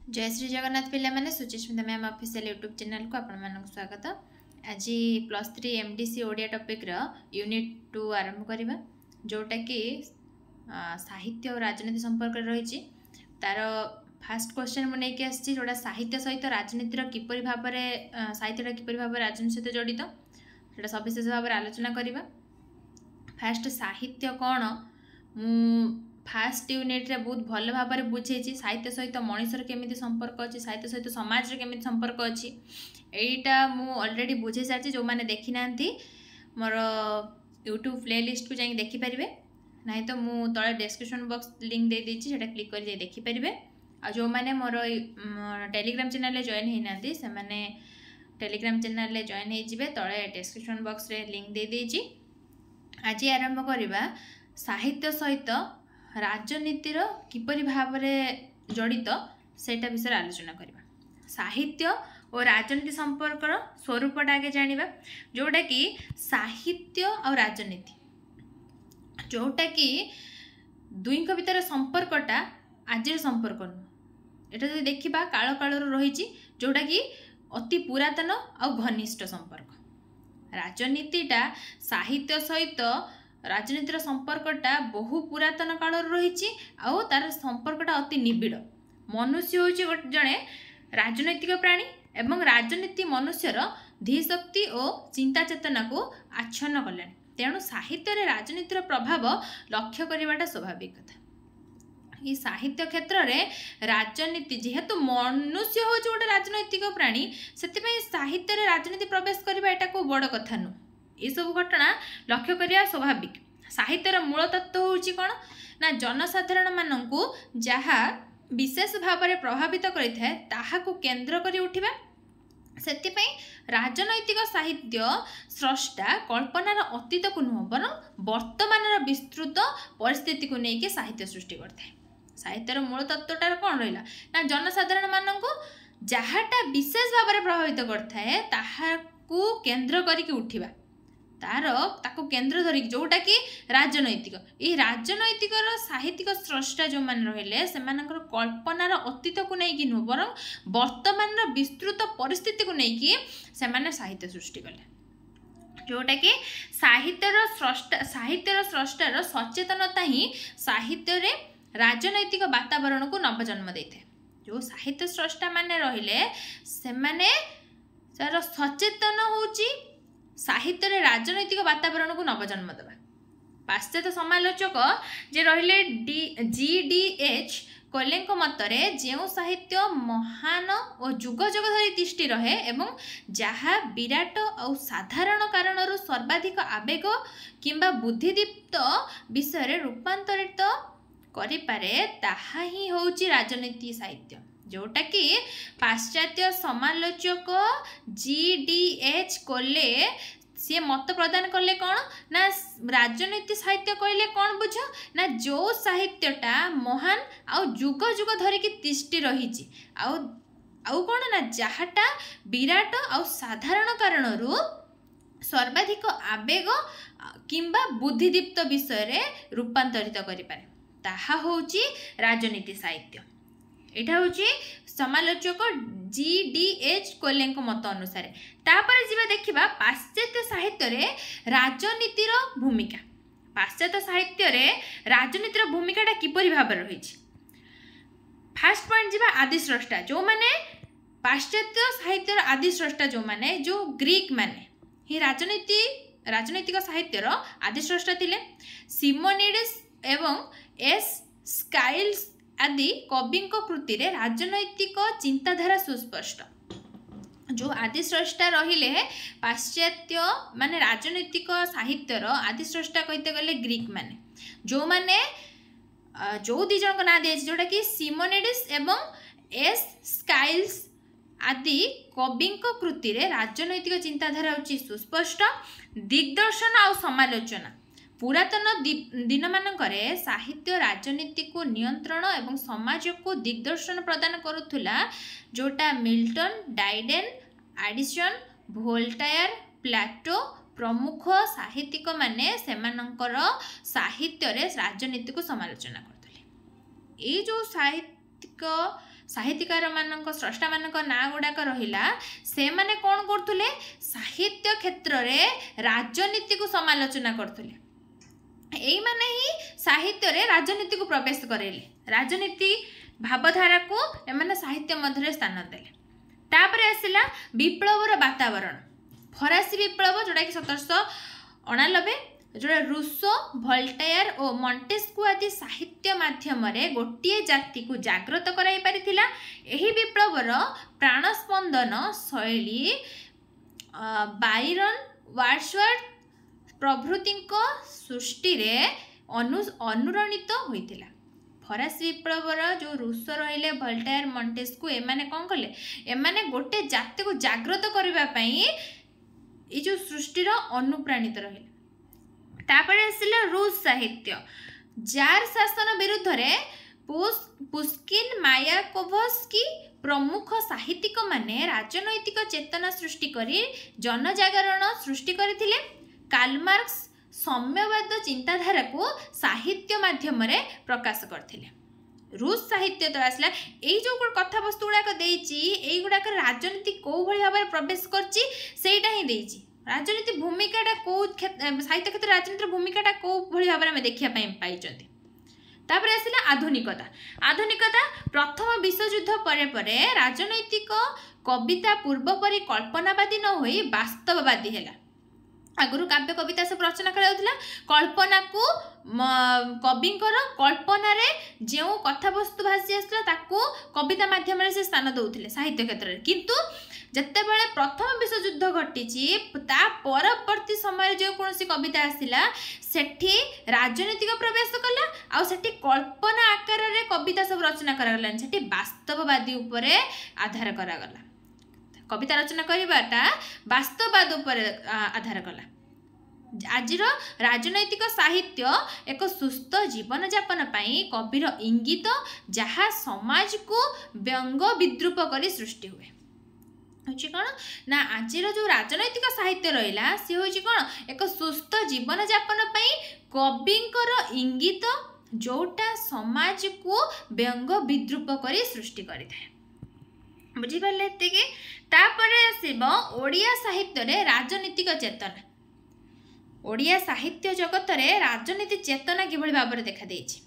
जय श्री जगन्नाथ पिला माने Suchismita ma'am official YouTube channel को आपण मानक स्वागत। आज +3 एमडीसी ओडिया टॉपिक रो यूनिट 2 आरंभ करबा जोटा कि साहित्य और राजनीति संपर्क रही। तार फास्ट क्वेश्चन मु नहीं आसी जोटा साहित्य सहित राजनीतिर किपरि भाव साहित्यटा किपरि भाव राजनीति सहित जड़ित सेटा सविशेष भाव आलोचना करबा। फास्ट साहित्य कौन मु फास्ट यूनिट रे बहुत भल भाव में बुझे साहित्य सहित मनुष्यर केमिति संपर्क अच्छी साहित्य सहित समाज रे केमिति संपर्क अच्छी एटा मु ऑलरेडी बुझे सारी जो मैंने देखी ना मोर यूट्यूब प्लेलिस्ट को जाई देखि परिबे नहीं तो मु तळे डिस्क्रिप्शन बॉक्स लिंक दे देछि सेटा क्लिक कर देखि परिबे। आ जो मैंने मोर टेलीग्राम चैनल रे जॉइन हेई नांती से माने टेलीग्राम चैनल रे जॉइन हेई जिवे तळे डिस्क्रिप्शन बॉक्स रे लिंक दे देछि। आज आरंभ करबा साहित्य सहित राजनीतिर किपरि भाव जड़ित सेटा विषय आलोचना करबा। साहित्य और राजनीति संपर्कर स्वरूपटा आगे जानिबा जोटा कि साहित्य और राजनीति जोटा कि दुई भितर संपर्कटा आज संपर्क नुह एटा जो देखा काल काल रही जोटा कि अति पुरातन और घनिष्ठ संपर्क। राजनीतिटा साहित्य सहित राजनीतिर संपर्कटा बहु पुरातन काल रही तार संपर्कटा अति निबिड़। मनुष्य हूँ जड़े राजनैतिक प्राणी एवं राजनीति मनुष्यर धीशक्ति और चिंता चेतना को आच्छन्न कले तेणु साहित्य रे राजनीतिर प्रभाव लक्ष्य करवाटा स्वाभाविक कथा। ये साहित्य क्षेत्र में राजनीति जेहेतु मनुष्य हूँ गोटे राजनैतिक प्राणी से साहित्य रे राजनीति प्रवेश करवा एटा को बड़ कथा नु। ये सब घटना लक्ष्य करिया स्वाभाविक। साहित्यर मूल तत्व होची कौन ना जनसाधारण माननकु जहा विशेष भाव में प्रभावित करिथाय ताहाकु केंद्र करी उठिबा। सेतिपई राजनैतिक साहित्य स्रष्टा कल्पनार अतीत को नुह बरं वर्तमान विस्तृत परिस्थिति को लेकिन साहित्य सृष्टि करथाय। साहित्यर मूल तत्वटार कौन रहिला ना जनसाधारण माननकु जहाटा विशेष भाव में प्रभावित करथाय ताहाकु केंद्र करिक उठिबा तार ताको केंद्र धरिक जोटा कि राजनैतिक ये राजनैतिक साहित्यिक स्रष्टा जो मान रहिले सेमानकर कल्पनार अतीत को नहीं नुह बरं वर्तमान विस्तृत परिस्थिति को नहीं सेमाने साहित्य सृष्टि कले जोटा कि साहित्यर स्रष्टार सचेतनता ही साहित्य रे राजनैतिक वातावरण को नवजन्म देते। जो साहित्य स्रष्टा माने रहिले सेमाने तार सचेतन होची साहित्य रे राजनैतिक वातावरण को नवजन्म देवा। पाश्चात्य समालोचक जे रहिले GDH कोलेंको मतरे जेउ साहित्य महान और जुग जुग धरी तिष्टि रहे एवं जहा विराट और साधारण कारणरू सर्वाधिक आवेग किंबा बुद्धिदीप्त विषय रूपांतरित करि पारे ताहा ही होउची राजनीति साहित्य जोटा कि पाश्चात्य समालोचक GDH कोले सी मत प्रदान कले कौन ना राजनीति साहित्य कहले कौन बुझ ना जो साहित्यटा महान आउ जुग जुग धरिकी तिष्टि रही आउ कौन ना जहाटा विराट आउ साधारण कारणरू सर्वाधिक आवेग किंबा बुद्धिदीप्त विषय रूपांतरित करि पारे ताहा होउची राजनीति साहित्य। एटा होची समालोचक GDH कोलेंको मत अनुसार। तापर जीवा देखिबा पाश्चात्य साहित्य रे राजनीतिर भूमिका। पाश्चात्य साहित्य रे राजनीतिर भूमिकाटा किपरि भाव रहिछि। फर्स्ट पॉइंट जीवा आदि स्रष्टा जो माने पाश्चात्य साहित्यर आदि स्रष्टा जो माने जो ग्रीक माने ही राजनीतिक साहित्यर आदि स्रष्टा थिले। सिमोनिडस एवं स्काइल्स आदि कवि कृति रे राजनैतिक चिंताधारा सुस्पष्ट। जो आदि स्रष्टा रहिले पाश्चात्य माने राजनैतिक साहित्यर आदि स्रष्टा कहते गले ग्रीक माने जो माने जो दी जन ना दिए जोटा कि सिमोनिडस एवं स्काइल्स आदि कवि कृति रे राजनैतिक चिंताधारा होची सुस्पष्ट। दिग्दर्शन और समालोचना पुरातन दिन मानकरे साहित्य राजनीति को नियंत्रण एवं समाज को दिग्दर्शन प्रदान करुथुला जोटा मिल्टन डाइडेन एडिसन वोल्टायर प्लाटो प्रमुख साहित्यिक माने सेमानंकर साहित्य रे राजनीति को समालोचना करथले। ए जो साहित्यिक साहित्यकार मानक स्रष्टा मानक ना गुड़ाक रहिला से माने कौन करथुले साहित्य क्षेत्र में राजनीति को समालोचना करथुले एई माने ही साहित्य रे राजनीति को प्रवेश करेले राजनीति भावधारा को एमाने साहित्य मध्य स्थान देले तापर आसिला विप्लवर वातावरण फरासी विप्लव जोटा कि 1789 जोड़ा रूसो वोल्टेयर और मॉन्टेस्क्यू आदि साहित्य माध्यम गोटे जाति को जागृत कराई पारिथिला एही विप्लवर प्राणस्पंदन शैली बायरन वर्ड्सवर्थ प्रभृति सृष्टि रे अनुरणित होइथिला फरासी विप्लवर जो रूस रहिले वोल्टेयर मॉन्टेस्क्यू एमाने कौन कले एमाने गोटे जाति को जागृत करबा पई ए जो सृष्टि रो अनुप्राणित रहिले तापरे आसिला रूस साहित्य जार शासन विरुद्ध रे पुष्किन मायाकोव्स्की प्रमुख साहित्यिक माने राजनैतिक चेतना सृष्टि करी जनजागरण सृष्टि करथिले कार्ल मार्क्स साम्यवाद चिंताधारा को साहित्य माध्यम रे प्रकाश करथिले रूस साहित्य तो आसला एई जो कथा वस्तु गुड़ाक देइची एई गुड़ाक राजनीति को भली भाव प्रवेश करची सेटा ही देइची राजनीति भूमिकाटा को साहित्य क्षेत्र राजनीतिर भूमिकाटा को भली भाव में देखिया पाइचंती तापर आसिला आधुनिकता प्रथम विश्वयुद्ध परे परे राजनैतिक कविता पूर्व परि कल्पनावादी न होई वास्तववादी हैला आगुरु काव्य कविता सब रचना करा कल्पना को कविंकर कल्पना रे जो कथा वस्तु भासी आसला ताकू कविता माध्यम से स्थान दउथिले साहित्य क्षेत्र रे किंतु जत्ते बेले प्रथम विश्वयुद्ध घटिची ता परवर्ती समय जो कोनसी कविता आसिला सेठी राजनीतिक प्रवेश कला आ सेठी कल्पना आकार रे कविता सब रचना करा गला सेठी वास्तववादी उपरे आधार करा गला कविता रचना करवाटा वास्तववाद उपरे आधार कला आजिर राजनैतिक साहित्य एक सुस्थ जीवन यापन पाई कविर इंगित जहा समाज को व्यंग विद्रूप करी सृष्टि हुए होची कौन ना आजिर जो राजनैतिक साहित्य रहिला से होची कौन एक सुस्थ जीवन यापन पाई कविंकर इंगित जोटा समाज को व्यंग विद्रूप करी सृष्टि करिथाय बुझिपारे एतिके तापरे आसीबो ओडिया साहित्य रे राजनीतिक चेतना ओडिया साहित्य जगत रे राजनीति चेतना किभଳି भाबरे देखा देछि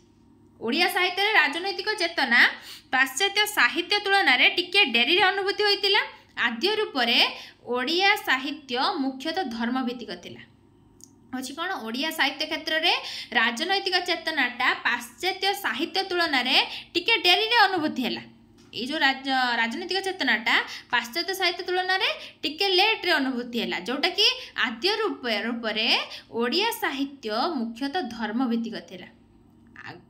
ओडिया साहित्य रे राजनैतिक चेतना पाश्चात्य साहित्य तुलना रे टिके डेरी रे अनुभूति होइतिला आद्य रूप रे ओडिया साहित्य मुख्यतः धर्म भित्तिक थिला होछि कोन ओडिया साहित्य क्षेत्र रे राजनैतिक चेतनाटा पाश्चात्य साहित्य तुलना रे टिके डेरी रे अनुभूति हैला ये जो राजनीतिक चेतनाटा पाश्चात्य साहित्य तुलना रे टिके लेट रे अनुभूति हैला जोटा कि आद्य रूप रे ओडिया साहित्य मुख्यतः धर्म भित्तिक थिला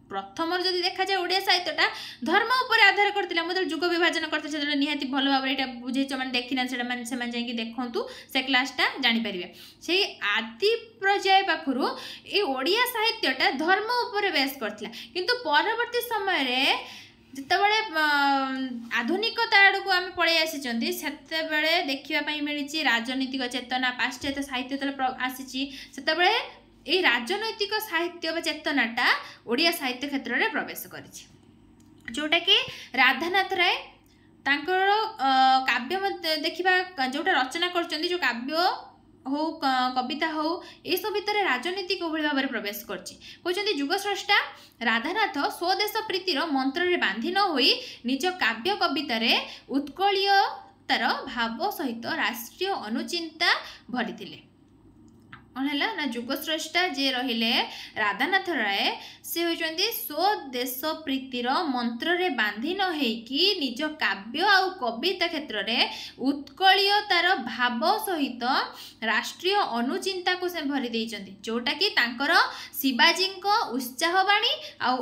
प्रथम जदि देखा जाए ओडिया साहित्यटा धर्म उपर आधार करथिला मतलब युग विभाजन करथिला सेटा निहाती भलो भाबरे एटा बुझेछ माने देखिना सेटा माने से माने जाई देखंतु से क्लासटा जानि परिबे सेही आदि पर्याय पाखरु ए ओडिया साहित्यटा धर्म उपर बेस करथिला किंतु परवर्ती समय रे जितेबाला आधुनिकता आड़ को आम पलि आसी से देखा मिली राजनीतिक चेतना पाश्चात्य साहित्य आसी से राजनैतिक साहित्य चेतनाटा ओडिया साहित्य क्षेत्र में प्रवेश कर जोटा कि राधानाथ राय तांकर काव्य देखा जोटा रचना कर जो काव्य हो कविता हो ये सब भितर राजनीति को भाव में प्रवेश कर युगस्रष्टा राधानाथ स्वदेश प्रीतिर मंत्र रे बांधि न होई निज काव्य कविता रे उत्कलीयतार भाव सहित राष्ट्रीय अनुचिंता भरी कौन है ना युगस्रष्टा जे रहिले राधानाथ राय से होइचंदी स्वदेश प्रीतिर मंत्र रे बांधि न हेकी निज काव्य आ कविता क्षेत्र में उत्कलीयतार भाव सहित राष्ट्रीय अनुचिंता को से भरी देइचंदी जोटा कि तांकर शिवाजी उत्साहवाणी आ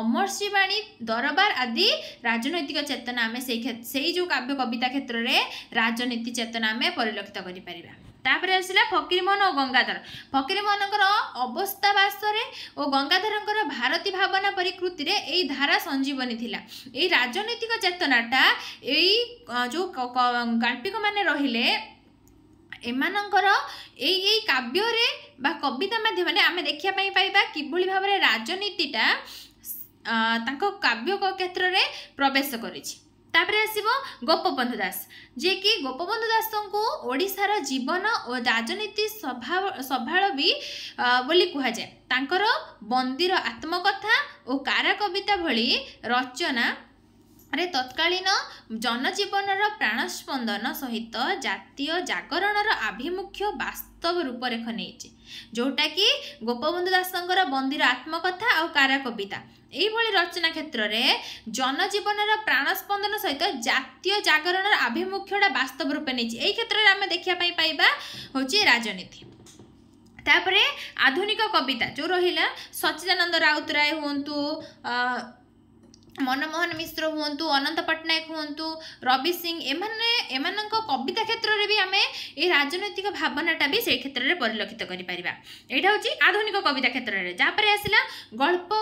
अमरसी वाणी दरबार आदि राजनैतिक चेतना आम से जो काव्य कविता क्षेत्र में राजनीति चेतना आम परिलक्षित करि परिबा तापर आसला फकीरमोहन और गंगाधर फकीरमोहन अवस्था बासरे और गंगाधर भारती भावना परिकृति रे एई धारा संजीवनी थिला एई राजनीतिक चेतनाटा एई जो गाल्पिक माने रहिले एमानंकर एई काव्य रे बा कविता माध्यम आम देखिया पाइबा किभଳି भाव राजनीतिटा तांको काव्य क्षेत्र में प्रवेश करिछि। तापरे आसीबो गोपबंधु दास जे कि गोपबंधु दास को ओडिशार जीवन और राजनीति सभाळ भी बोली कहा जाए। तांकर बंदीर आत्मकथा और कारा कविता भली रचना रे तत्कालीन जनजीवन प्राणस्पंदन सहित जातीय जागरण आभिमुख्य वास्तव रूपरेख नहीं, जोटा कि गोपबंधु दासंकर बंदीर आत्मकथा और कारा कविता यही रचना क्षेत्र में जनजीवन प्राणस्पंदन सहित जातीय जागरण आभिमुख्यटा वास्तव रूपे नहीं, यही क्षेत्र में आम देखापी पाइबा हूँ राजनीति। तापरे आधुनिक कविता जो रहिला सच्चिदानंद राउतराय हूँ, मनमोहन मिश्र हूँ, अनंत पट्टनायक हूँ, रवि सिंह, एमान कविता क्षेत्र में भी आम ये राजनैतिक भावनाटा भी से क्षेत्र में परिलक्षित करें। यहाँ हूँ आधुनिक कविता क्षेत्र में। जहाँपर आसला गल्प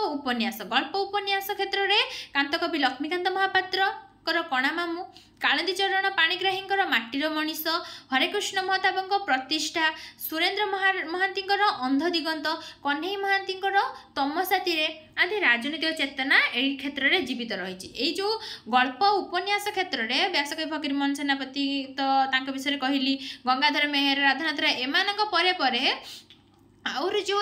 उपन्यास क्षेत्र में कांतकवि लक्ष्मीकांत महापात्र कणा मामू, कालिंदी चरण पाणिग्राहींकर माटीर मनीष, हरेकृष्ण महताब प्रतिष्ठा, सुरेन्द्र महांतींकर अंध दिगंत, कन्हई महांतींकर तमसाती आदि राजनीतिक चेतना यही क्षेत्र में जीवित रही। यही जो गल्प उपन्यास क्षेत्र में व्यासकवि फकीरमोहन सेनापति तो विषय कहली, गंगाधर मेहर, राधानाथ राय एमानक परे परे और जो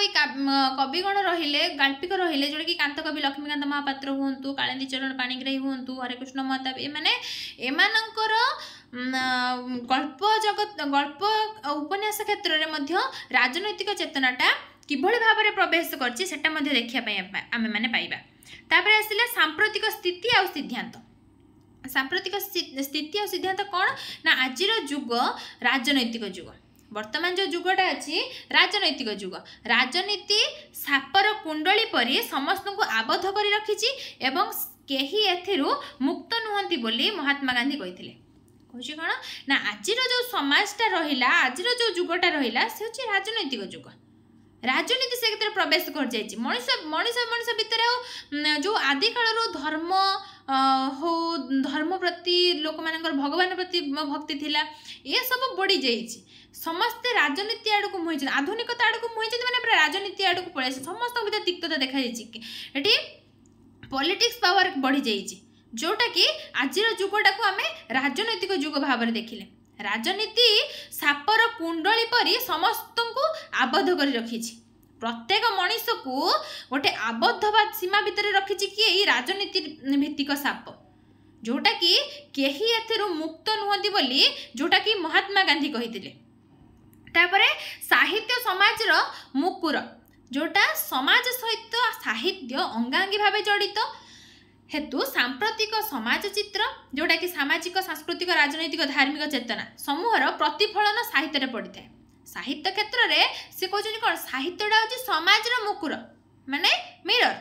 कविगण रहिले गाल्पिक रहिले जोड़ा कि कांतकवि लक्ष्मीकांत महापात्र हूँ, कालिंदी चरण पाणिग्राही हूँ, हरेकृष्ण महताब एमानकर गल्प उपन्यास क्षेत्र में राजनैतिक चेतनाटा किभଳି भाव में प्रवेश करछि सेटा मध्ये देखिया आमे माने पाइबा। तापरे आसिला सांप्रतिक स्थिति और सिद्धांत। सांप्रतिक स्थिति और सिद्धांत कौन ना आजिर जुग राजनैतिक जुग, वर्तमान जो जुगटा अच्छी राजनैतिक जुग। राजनीति सापर कुंडली परी समस्त को आबद्ध कर रखी एवं केही एथिरु मुक्त नुहंती बोली महात्मा गांधी कही कौन ना आजिर जो समाजटा रहिला, आजिर जो जुगटा रहिला से होची राजनैतिक जुग। राजनीति से क्षेत्र प्रवेश कर जाइए। मनीष मनीष मनीष भितर जो आदि काल धर्म हो, धर्म प्रति लोक मानकर भगवान प्रति भक्ति थिला ये सब बढ़ी जाइए। समस्ते राजनीति आड़ को मुही, आधुनिकता आड़ को मुही मैंने पूरा राजनीति आड़ को पड़े समस्त भीतर तिक्तता देखा ये पॉलिटिक्स पावर बढ़ी जाइए, जोटा कि आजिर जुगटा को आम राजनैतिक जुग भाव में देखिले। राजनीति सापर कुंडली परी समस्त को आबद्ध कर रखी, प्रत्येक मनीष को गोटे आबद्ध सीमा भितर रखी कि यही राजनीति भित्तिक साप, जोटा कि केही एथिरु मुक्त नुहंती बोली जोटा कि महात्मा गांधी कही। तापरे साहित्य समाजर मुकुर, जोटा समाज सहित साहित्य अंगांगी भाव जड़ित हेतु सांप्रतिक समाज चित्र, जोटा कि सामाजिक सांस्कृतिक राजनैतिक धार्मिक चेतना समूहर प्रतिफलन साहित्य पड़ता है। साहित्य क्षेत्र में से कहते कौन साहित्यटा हूँ समाजर मुकुर माने मिरर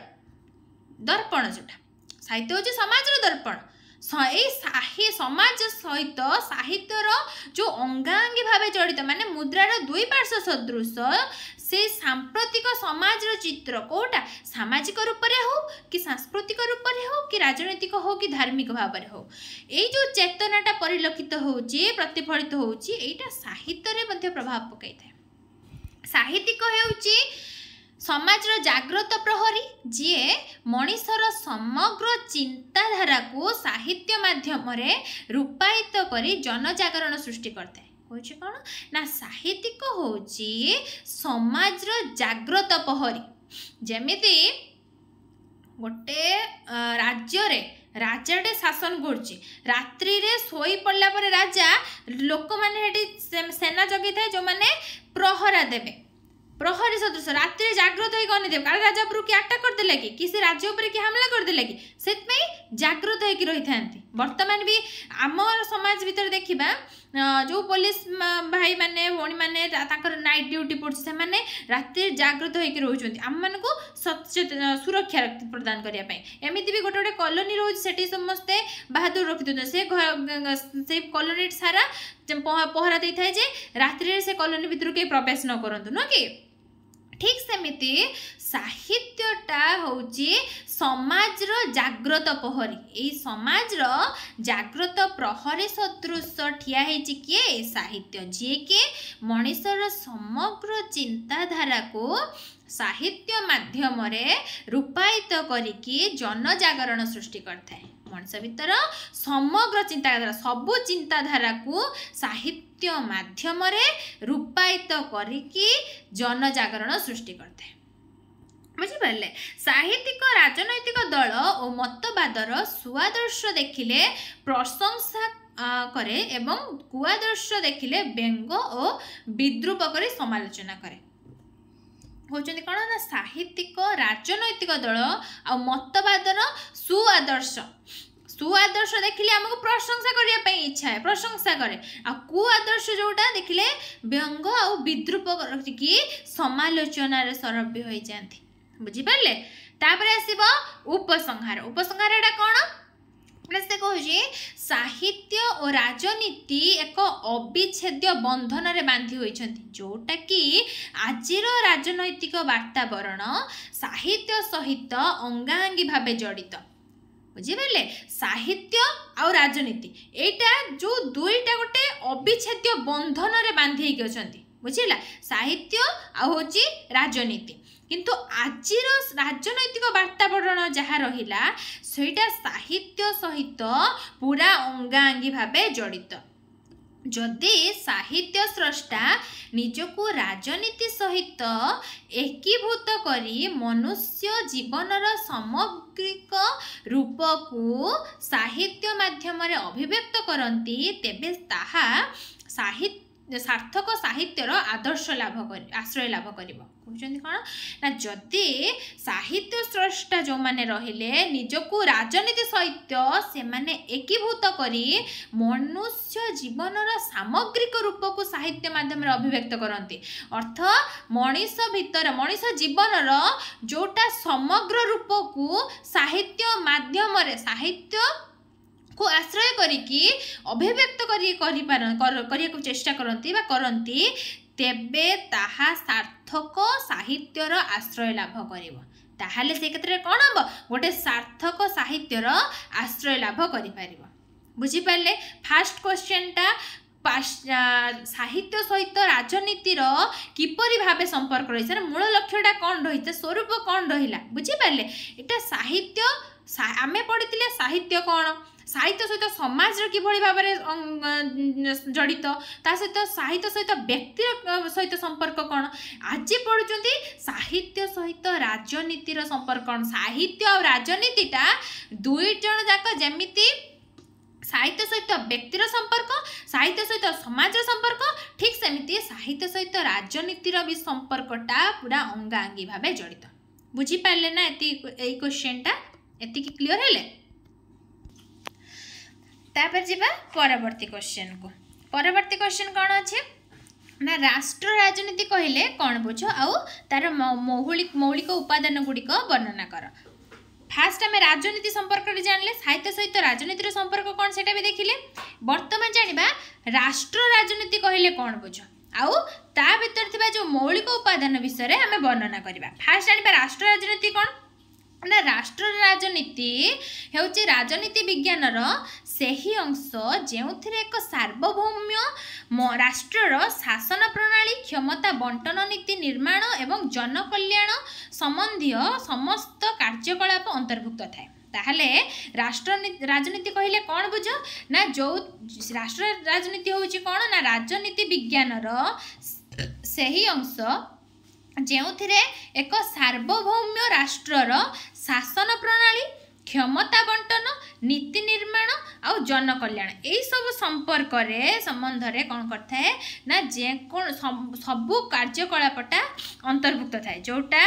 दर्पण, जोटा साहित्य हूँ समाजर दर्पण। यही समाज सहित साहित्यर जो अंगांगी भाव जड़ित माने मुद्रार दुई पार्श्व सदृश से सांप्रतिक समाजर चित्र कोटा सामाजिक रूप में हो कि सांस्कृतिक रूप में हो कि राजनैतिक हो कि धार्मिक भाव में हो, यही जो चेतनाटा परिलक्षित होची प्रतिफलित होची एटा साहित्य रे मध्य प्रभाव पकाई थाए। साहित्यिक हेउची समाजर जागृत प्रहरी जी मनीषर समग्र चिंताधारा को साहित्य माध्यम रूपायित करी जनजागरण सृष्टि करता है। कौन ना साहित्यिक होची समाजर जागृत प्रहरी। जेमिति गोटे राज्य रे राजाटे शासन करुच्ची, रात्रि रे सोई पड़ला पर राजा लोक मैंने सेना जगी थाए जो मैंने प्रहरा देवे, प्रहरी सदृश रात्रि जागृत होई गनी देव काल राजा पर किए अटैक कर देला कि से राज्य ऊपर किए हमला कर देला कि सेतमै जागृत होई रही थांती। वर्तमान भी आमर समाज भीतर देखिबा जो पुलिस भाई माने भौणी माने ताकर नाइट ड्यूटी पड़छ से माने रात्रि जागृत होई रहउछंती आम मान को सुरक्षा प्रदान करिया पई। एमिति भी गोटे गोटे कॉलोनी रहउछ सेठी समस्ते बहादुर रखि दउछ से कॉलोनी सारा पहरा दे थाए जे रात्रि से कॉलोनी भीतर के प्रवेश न करंतु न कि ठीक सेमिति साहित्यटा होची समाज रो जाग्रत प्रहरी ए समाज रो जाग्रत प्रहरी सदृश ठिया हेची किए साहित्य जे के मनुष्यर समग्र चिंताधारा को साहित्य माध्यम रे रूपायित करिकी जनजागरण सृष्टि करथाय मनुष्य भीतर समग्र चिंताधारा सबु चिंताधारा को साहित्य माध्यम रे रूपायित करिकी जनजागरण सृष्टि करथाय बुझिपारे साहित्यिक राजनैतिक दल और मतवादर सुआदर्श देखिले प्रशंसा करे एवं कुआदर्श देखिले व्यंग और विद्रूप करे समालोचना करे होचंदी कोन ना साहित्यिक राजनैतिक दल आ मतवादर सुआदर्श सुआदर्श देखिले हमको प्रशंसा करिया पे इच्छा है प्रशंसा करे आ कुआदर्श जोटा देखिले व्यंग आ विद्रूप की समालोचना रे सरब्य होई जांती बुझी पारले तापरे आसीबो उपसंहार उपसंहार एटा कोन से कहूँ साहित्य और राजनीति एक अविच्छेद्य बंधन रे बांधी होइछंती जोटा कि आजिर राजनैतिक वातावरण साहित्य सहित अंगांगी भावे जड़ित बुझिपारे साहित्य आ राजनीति एटा जो दुईटा गोटे अविच्छेद्य बंधन रे बांधी होइछंती बुझिला साहित्य आ होची राजनीति किंतु आजिर राजनैतिक वातावरण जहाँ रहिला सेटा साहित्य सहित पूरा अंगांगी भावे जड़ित जदि साहित्य स्रष्टा निजको राजनीति सहित एकीभूत करी मनुष्य जीवनर सामग्रिक रूप को साहित्य माध्यम रे अभिव्यक्त करती तेबे ताहा साहित्य सार्थक साहित्यर आदर्श लाभ कर आश्रय लाभ करिबो कहउछन्ती कोन ना जदि साहित्य स्रष्टा जो माने रहिले निजको राजनीति सहित से माने एकीभूत करी मनुष्य जीवनर सामग्रिक रूप को साहित्य माध्यम रे अभिव्यक्त करती अर्थ मनीष भीतर मनीष जीवनर जोटा समग्र रूप को साहित्य माध्यम रे साहित्य को आश्रय करिकी अभिव्यक्त करिया को चेष्टा करती तेबे ताहा सार्थक साहित्यर आश्रय लाभ करिवो ताहाले से क्षेत्र में कौन हम गोटे सार्थक साहित्यर आश्रय लाभ करि परिवो बुझी पारले फास्ट क्वेश्चन टा साहित्य सहित राजनीतिर किपरि भावे संपर्क रही मूल लक्ष्यटा कौन रही स्वरूप कौन रहिला बुझी पारले एटा साहित्य आमे पढ़ी साहित्य कौन साहित्य सहित समाज किभଳି भाବରେ जड़ित ता सहित साहित्य सहित व्यक्ति सहित संपर्क कौन आज पढ़ुचंती साहित्य सहित राजनीतिर संपर्क कौन साहित्य और राजनीतिटा दुई जन जाक जेमिति साहित्य सहित व्यक्तिर संपर्क साहित्य सहित समाज संपर्क ठीक सेमिति साहित्य सहित राजनीतिर भी संपर्कटा पूरा अंगांगी भावे जड़ित बुझी पारले ना एती एई क्वेश्चनटा एती की क्लियर हेले तापर जीवा परवर्ती क्वेश्चन को परवर्ती क्वेश्चन कौन अच्छे ना राष्ट्र राजनीति कहले कौन बुझ आउ तार मौलिक उपादान गुड़िक वर्णना कर फास्ट आम राजनीति संपर्क जानले साहित्य सहित राजनीतिर संपर्क कौन से भी देखिले बर्तमान जानिबा राष्ट्र राजनीति कहले कौन बुझ आउ ता भीतर थिबा जो मौलिक उपादान विषय रे हमें वर्णना करिबा फास्ट जानिबा राष्ट्र राजनीति कौन ना राष्ट्र राजनीति हेउची राजनीति विज्ञानर सेही अंश जेउथिरे एक सार्वभौम्य राष्ट्रर शासन प्रणाली क्षमता बंटन नीति निर्माण एवं जनकल्याण संबंधी समस्त कार्यकलाप अंतर्भुक्त थाए ताहले राष्ट्र राजनीति कहले कौन बुझ ना जो राष्ट्र राजनीति होउची कौन ना राजनीति विज्ञानर सेही अंश जेउथिरे एक सार्वभौम्य राष्ट्रर शासन प्रणाली क्षमता बंटन नीति निर्माण आउ जनकल्याण यही सब संपर्क रे संबंध रे कौन करता है ना जे कौन सबू कार्यकलापटा अंतर्भुक्त थाए जोटा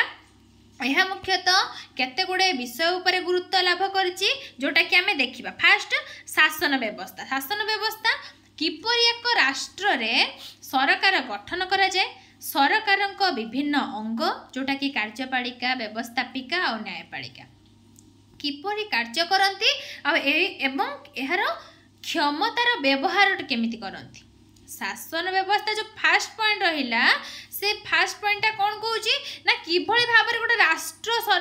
यह मुख्यतः केते गुड़े विषय उपरे गुरुत्व लाभ करछि जोटा कि आमे देखिबा फास्ट शासन व्यवस्था किपरि एक राष्ट्र रे सरकार गठन करा जाए सरकारक विभिन्न अंग जोटा कि कार्यपालिका व्यवस्थापिका और न्यायपालिका किपरि कार्य करती एवं यार क्षमतार व्यवहार केमिति करती शासन व्यवस्था जो फास्ट पॉइंट रहिला से फास्ट पॉइंटा कौन कहूँ ना किभଳି भाବରେ गोटे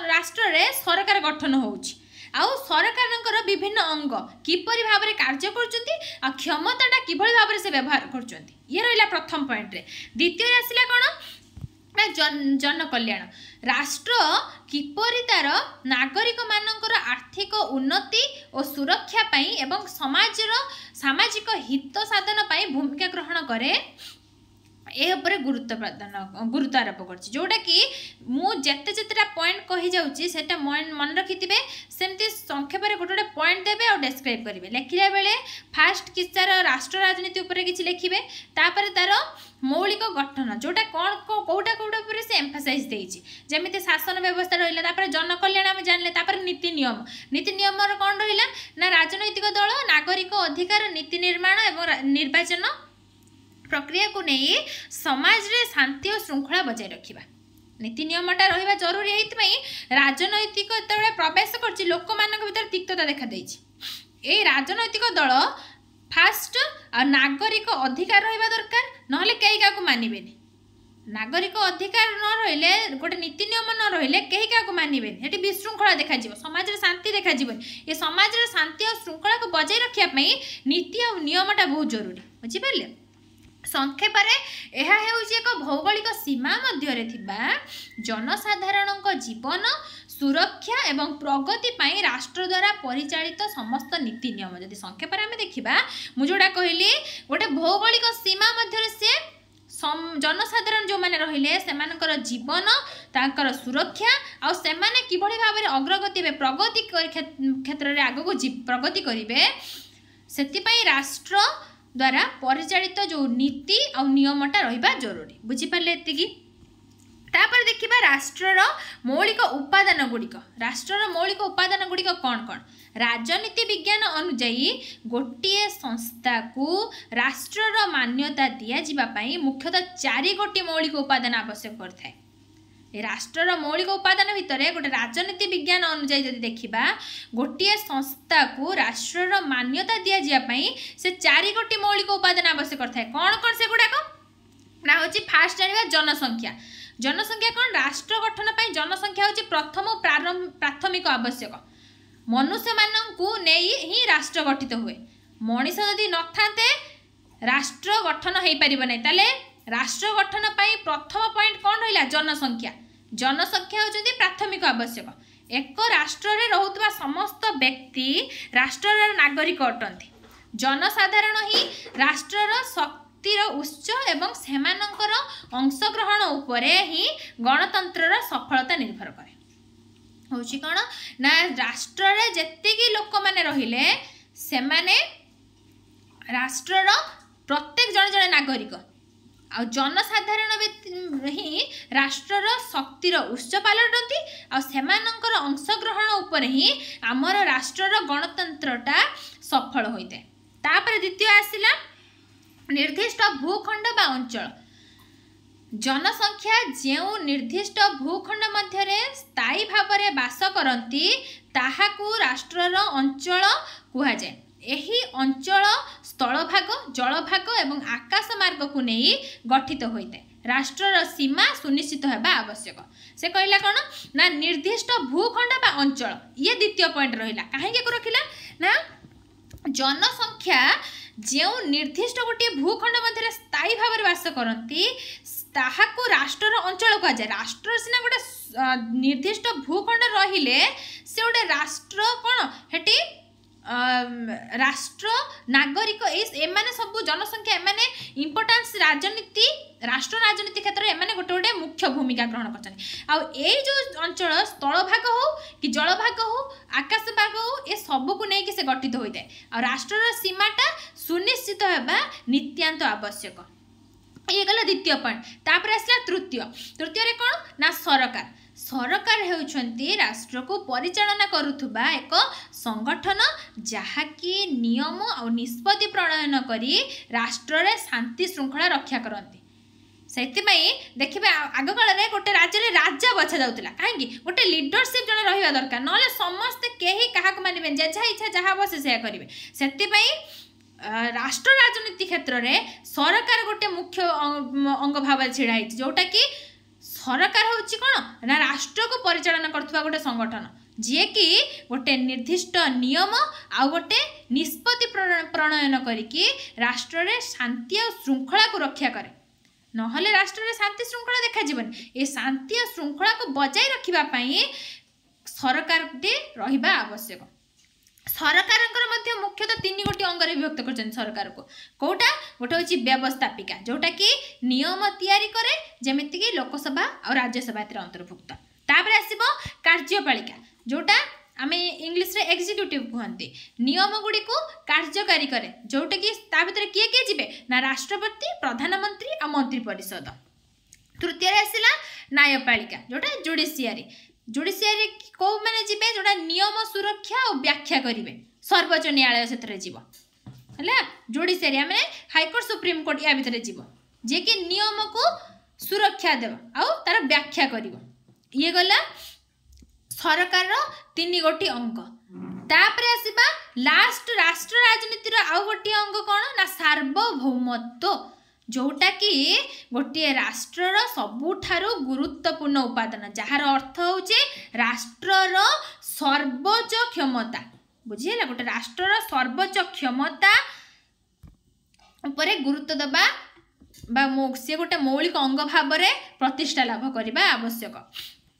राष्ट्र रे सरकार गठन होउछि आउ सरकार विभिन्न अंग किपरि भाବରେ कार्य करछन्ती आ क्षमताटा किभଳି भाବରେ से व्यवहार करछन्ती ये रहिला प्रथम पॉइंट रे। द्वितीय आसिला कोन ना जन कल्याण राष्ट्र किपरि तार नागरिक मानकर आर्थिक उन्नति और सुरक्षा पाई एवं सामाजिक हित साधन पाई भूमिका ग्रहण करे ए उपरे गुरुत्व आरोप करछि जोटा कि मु जेते जेतेटा पॉइंट कहि जाउछि सेटा मन रखिथिबे सेमति संक्षेप रे गोटे पॉइंट देबे और डिस्क्राइब करिवे लेखिला बेले फास्ट किछार राष्ट्र राजनीति उपरे किछि लिखिबे तापर तार मौलिक गठन जोटा कोटा उपरे से एम्फासाइज देछि जेमिति शासन व्यवस्था रहिला तापर जन कल्याण हम जानले तापर नीति नियम रो कोन रहिला ना राजनैतिक दल नागरिक अधिकार नीति निर्माण एवं निर्वाचन प्रक्रिया को नहीं समाज रे शांति और श्रृंखला बजाय रखिबा नीति नियमटा रहिबा जरूरी एइतमै राजनैतिक तळे प्रवेश करछि लोक मानक भीतर तिक्तता देखा देछि ए राजनैतिक दल फास्ट आ नागरिक अधिकार रहिबा दरकार नहले केही काको मानिबेनी नागरिक अधिकार न रहिले गोटे नीति नियम न रहिले केही काको मानिबेनी हेटी विशृंखला देखा जिवो समाज रे शांति देखा जिवो ए समाज रे शांति और श्रृंखला को बजाय रखिया पई नीति और नियमटा बहुत जरूरी बुझि पाले। संक्षेप एक भौगोलिक सीमा मध्य जनसाधारण जीवन सुरक्षा एवं प्रगति पाई राष्ट्र द्वारा परिचालित समस्त नीति नियम जदि संक्षेप में देखा मुझा कहली गोटे भौगोलिक सीमा मध्य से जनसाधारण जो मैंने रहिले सेमानकर जीवन तांकर सुरक्षा आ सेमाने किभଳି भाबरे अग्रगति प्रगति क्षेत्र में आगको प्रगति करेंगे से राष्ट्र द्वारा परिचालित जो नीति और नियमटा रहिबा जरूरी बुझिपारे एतिकी। तापर देखिबा राष्ट्रर मौलिक उपादान गुड़िक राष्ट्रर मौलिक उपादान गुड़िक कौन कौन राजनीति विज्ञान अनुजाई गोटे संस्था को राष्ट्रर मान्यता दिया जिबा पई मुख्यतः 4 गोटी मौलिक उपादान आवश्यक करथाय। राष्ट्रर मौलिक उपादान भितर गोटे राजनीति विज्ञान अनुजाई जदि देखिबा गोटे संस्था को राष्ट्रर मान्यता दिया जियापाई से 4 गोटी मौलिक उपादान आवश्यक करथाय कौन कौन से गुडाक ना होची फास्ट जानिबा जनसंख्या कौन राष्ट्र गठन पाई जनसंख्या होची प्रथम प्राथमिक आवश्यक मनुष्य माननकु नेई ही राष्ट्र गठित हुए मनीष जदि न थाते राष्ट्र गठन हेई परिबो नै ताले राष्ट्र गठन पाई प्रथम पॉइंट कौन रहिला जनसंख्या होचंदी प्राथमिक आवश्यक एक राष्ट्र रे रहुतबा समस्त व्यक्ति राष्ट्रर नागरिक अटंती जनसाधारण ही राष्ट्रर शक्तिर उच्च एवं सेमानंकर अंशग्रहण उपरे ही गणतंत्रर सफलता निर्भर करे होची कोन ना राष्ट्र रे जेतेकी लोक माने रहिले सेमाने राष्ट्रर प्रत्येक जन नागरिक आ जनसाधारण ही राष्ट्रर शक्तिर उच्च पालटती आ सेमानंकर अंशग्रहण उपर ही आमर राष्ट्रर गणतंत्रटा सफल होइते। तापर द्वितीय आसिला निर्दिष्ट भूखंड बा अंचल जनसंख्या जो निर्दिष्ट भूखंड मध्य स्थायी भाव बास करती ताहाकू राष्ट्रर अंचल कुहाଯାଏ। एही अंचल स्थलभाग जलभाग एवं आकाश मार्ग को नहीं गठित होइते राष्ट्रर सीमा सुनिश्चित होगा आवश्यक से कहला कौन ना निर्दिष्ट भूखंड बा अंचल ये द्वितीय पॉइंट रहिला काहे को रखिला ना जनसंख्या जो निर्दिष्ट गोटे भूखंड मध्य स्थायी भाव बास करती ताहाकू राष्ट्रर अंचल कह जाए राष्ट्र सिना गोटे निर्दिष्ट भूखंड रहिले से गोटे राष्ट्र कौन हेटी राष्ट्र नागरिक एमाने सब जनसंख्या एमाने इंपोर्टेंस राजनीति राष्ट्र राजनीति क्षेत्र में एमाने गोटे गोटे मुख्य भूमिका ग्रहण करछन आ ए जो अंचल स्थल भाग हो कि जल भाग हो आकाश भाग हो ए सब को नहीं कि से गठित होइते आ राष्ट्रर सीमाटा सुनिश्चित हेबा नित्यांत आवश्यक ये गला द्वितीय पॉइंट। तापर आसला तृतीय रे कोन ना सरकार हेउछंती राष्ट्र को परिचालना करुथुबा एक संगठन जहाँकि नियम और निष्पत्ति प्रणयन करी राष्ट्र रे शांति श्रृंखला रक्षा करती से देखिए आग काल गोटे राज्य में राजा बछा जाऊला कहीं गोटे लीडरशिप जन रहा दरकार ना समस्ते कहीं क्या मानवे जहाँ इच्छा जहाँ बसे से करेंगे से राष्ट्र राजनीति क्षेत्र में सरकार गोटे मुख्य अंग भाव छिड़ा जोटा कि सरकार हूँ कौन ना राष्ट्र को परिचालन करथुवा गोटे संगठन जी कि गोटे निर्दिष्ट नियम आ गोटे निष्पत्ति प्रणयन करिकी राष्ट्र रे शांति और श्रृंखला को रक्षा करे नहले राष्ट्र रे शांति श्रृंखला देखा जीवन ए शांति और श्रृंखला को बजाय रखिबा पई सरकार टे रहिबा आवश्यक। सरकार मुख्यतः 3 गोटी अंग विभक्त कर सरकार को कौटा गोटे हूँ व्यवस्थापिका जोटा कि नियम तैयारी करे जमीती कि लोकसभा और राज्यसभा अंतर्भुक्त तापर आसब कार्यपालिका जोटा आमे इंग्लिश रे एग्जीक्यूटिव कहते नियम गुड़ी को कार्यकारी करे जोटा कि भीतर किए किए जीवे ना राष्ट्रपति प्रधानमंत्री और मंत्री परिषद। तृतीय आसला न्यायपालिका जोटा जुडिशियरी जुडिशियरी कौ मैंने जीवे जोटा नियम सुरक्षा और व्याख्या करेंगे सर्वोच्च न्यायालय से जीव है जुडिशियरी आम हाईकोर्ट सुप्रीम कोर्ट या भितर जीव जे कि नियम को सुरक्षा देव आउ तार व्याख्या कर ये गला सरकार 3 गोटी अंग। तापर आसवा लास्ट राष्ट्र राजनीतिर आउ गोटी अंग कौन ना सार्वभौमत्व जोटा कि गोटे राष्ट्रर सबुठारु गुरुत्वपूर्ण उपादान जार अर्थ होचे राष्ट्रर सर्वोच्च क्षमता बुझीला गोटे राष्ट्रर सर्वोच्च क्षमता उपरे गुरुत्व दबा से गोटे मौलिक अंग भाव प्रतिष्ठा लाभ करने आवश्यक।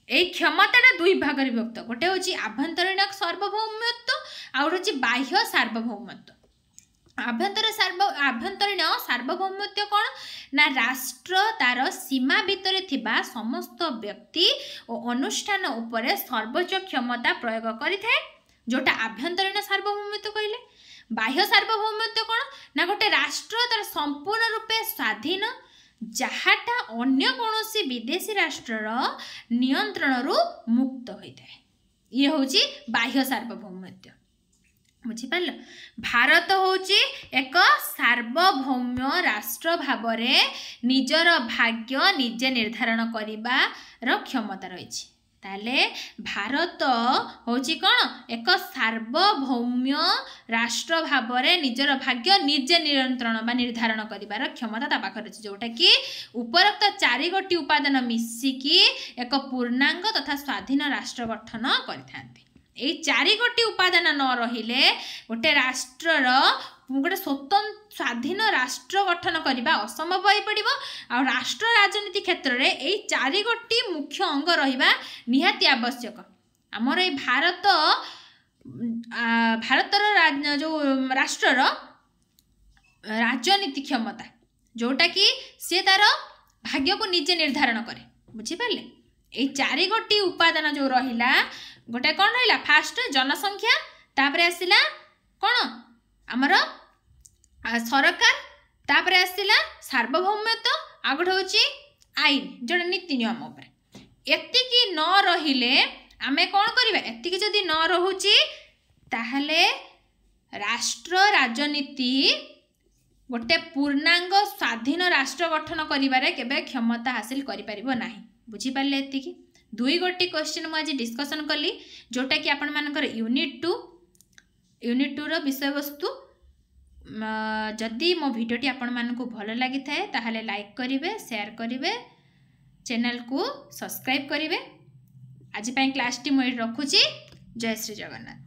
यही क्षमताटा 2 भाग विभक्त गोटे हूँ आभ्यंतरीण सार्वभौमत्व आउ हूँ बाह्य सार्वभौमत्व। आभ्यंतरीण सार्वभौमत्व कौन ना राष्ट्र तार सीमा भितर थिबा समस्त व्यक्ति और अनुष्ठान उपरे सर्वोच्च क्षमता प्रयोग करिथाए जोटा आभ्यंतरीण सार्वभौमत्व कहले। बाह्य सार्वभौमत्व कौन ना गोटे राष्ट्र तार संपूर्ण रूपे स्वाधीन जहाटा अन्य कौनसी विदेशी राष्ट्रर नियंत्रण मुक्त होता है ये हूँ बाह्य सार्वभौमत्व बुझीपार। भारत हूँ एक सार्वभौम्य राष्ट्र भाव निजर भाग्य निजे निर्धारण करिबार क्षमता रही ताले भारत हूँ कौन एक सार्वभौम्य राष्ट्र भाव निजर भाग्य निजे नियंत्रण बा निर्धारण करिबार क्षमता ता पाखरे अछि जोटा कि उपरोक्त 4 गोटी उपादान मिसिकी एक पूर्णांग तथा स्वाधीन राष्ट्र गठन करिथांती। ए 4 गोटी उपादान न रहिले गोटे राष्ट्रर गोटे स्वतंत्र स्वाधीन राष्ट्र गठन करने असंभव हो पड़ो आ राष्ट्र राजनीति क्षेत्र में यही 4 गोटी मुख्य अंग रहिबा निहाती आवश्यक। आमर ये भारतर जो राष्ट्रर राजनीति क्षमता जोटा कि सी तार भाग्य को निजे निर्धारण करे बुझीपारे। यही 4 गोटी उपादान जो रहिला गोटे कौन रहा फास्ट जनसंख्या तापर आसला कौन आमर सरकार तापर आसला सार्वभौमत्व आ गोटे हूँ आईन जो नीति नियम एतिकी न रहिले आमे कौन करबा एतिकी जदि न रहुची ताहले राष्ट्र राजनीति गोटे पूर्णांग स्वाधीन राष्ट्र गठन करिबारे केबे क्षमता हासिल करि परिबो नाही बुझीपारे। एतिकी 2 गोटी क्वेश्चन मुझे डिस्कसन कली जोटा कि आपण मानकर यूनिट 2 रो विषय वस्तु जदि मो भिडियोटी आपण मानकु भल लगी थाए ताहले लाइक करिवे शेयर करिवे चैनल को सब्सक्राइब करिवे। आज क्लास टी मु रखुची। जय श्री जगन्नाथ।